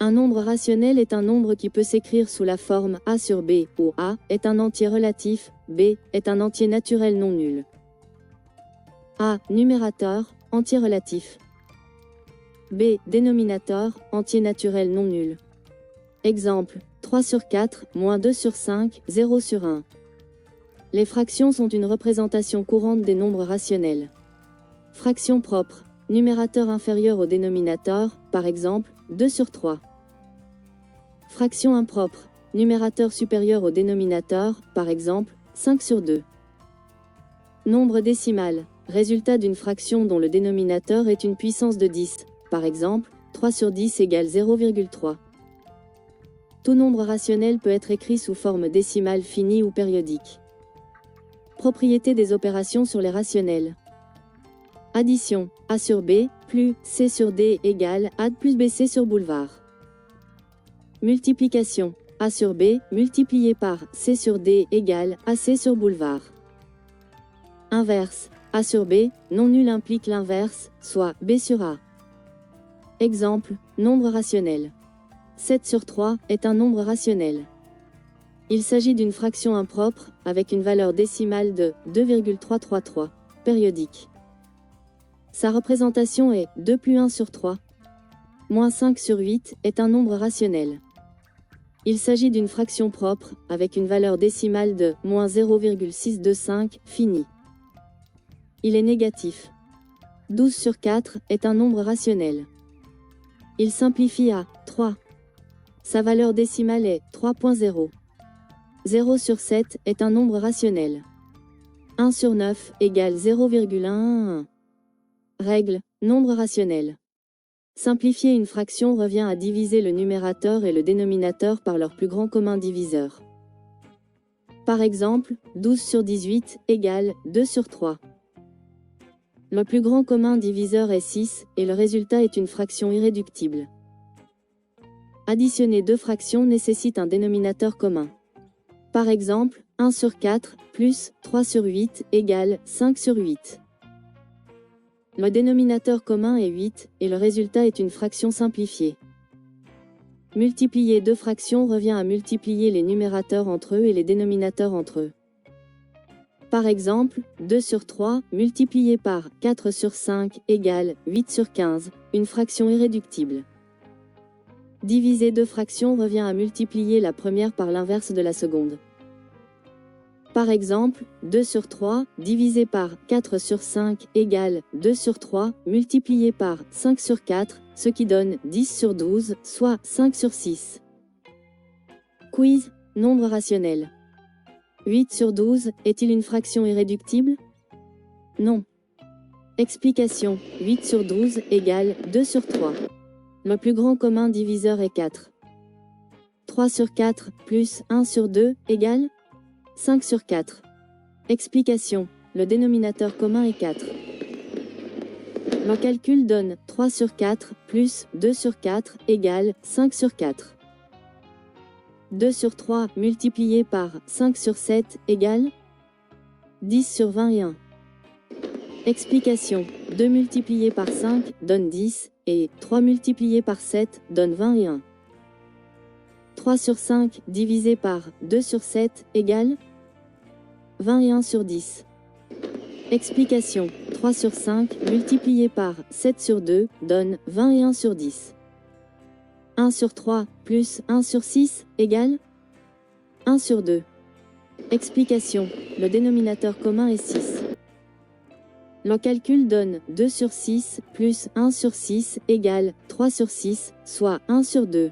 Un nombre rationnel est un nombre qui peut s'écrire sous la forme A sur B, où A est un entier relatif, B est un entier naturel non nul. A, numérateur, entier relatif. B, dénominateur, entier naturel non nul. Exemple, 3 sur 4, moins 2 sur 5, 0 sur 1. Les fractions sont une représentation courante des nombres rationnels. Fraction propre, numérateur inférieur au dénominateur, par exemple, 2 sur 3. Fraction impropre, numérateur supérieur au dénominateur, par exemple, 5 sur 2. Nombre décimal, résultat d'une fraction dont le dénominateur est une puissance de 10, par exemple, 3 sur 10 égale 0,3. Tout nombre rationnel peut être écrit sous forme décimale finie ou périodique. Propriété des opérations sur les rationnels. Addition, A sur B, plus C sur D égale A plus BC sur boulevard. Multiplication, A sur B, multiplié par C sur D égale AC sur boulevard. Inverse, A sur B, non nul implique l'inverse, soit B sur A. Exemple, nombre rationnel. 7 sur 3 est un nombre rationnel. Il s'agit d'une fraction impropre, avec une valeur décimale de 2,333, périodique. Sa représentation est 2 plus 1 sur 3. Moins 5 sur 8 est un nombre rationnel. Il s'agit d'une fraction propre, avec une valeur décimale de moins 0,625, finie. Il est négatif. 12 sur 4 est un nombre rationnel. Il simplifie à 3. Sa valeur décimale est 3.0. 0 sur 7 est un nombre rationnel. 1 sur 9 égale 0,111. Règle, nombre rationnel. Simplifier une fraction revient à diviser le numérateur et le dénominateur par leur plus grand commun diviseur. Par exemple, 12 sur 18 égale 2 sur 3. Le plus grand commun diviseur est 6 et le résultat est une fraction irréductible. Additionner deux fractions nécessite un dénominateur commun. Par exemple, 1 sur 4 plus 3 sur 8 égale 5 sur 8. Le dénominateur commun est 8 et le résultat est une fraction simplifiée. Multiplier deux fractions revient à multiplier les numérateurs entre eux et les dénominateurs entre eux. Par exemple, 2 sur 3 multiplié par 4 sur 5 égale 8 sur 15, une fraction irréductible. Diviser deux fractions revient à multiplier la première par l'inverse de la seconde. Par exemple, 2 sur 3 divisé par 4 sur 5 égale 2 sur 3 multiplié par 5 sur 4, ce qui donne 10 sur 12, soit 5 sur 6. Quiz, nombre rationnel. 8 sur 12 est-il une fraction irréductible? Non. Explication, 8 sur 12 égale 2 sur 3. Le plus grand commun diviseur est 4. 3 sur 4 plus 1 sur 2 égale 5 sur 4. Explication, le dénominateur commun est 4. Le calcul donne 3 sur 4 plus 2 sur 4 égale 5 sur 4. 2 sur 3 multiplié par 5 sur 7 égale 10 sur 21. Explication, 2 multiplié par 5 donne 10 et 3 multiplié par 7 donne 21. 3 sur 5 divisé par 2 sur 7 égale 21 sur 10. Explication, 3 sur 5 multiplié par 7 sur 2 donne 21 sur 10. 1 sur 3 plus 1 sur 6 égale 1 sur 2. Explication, le dénominateur commun est 6. Le calcul donne 2 sur 6 plus 1 sur 6 égale 3 sur 6, soit 1 sur 2.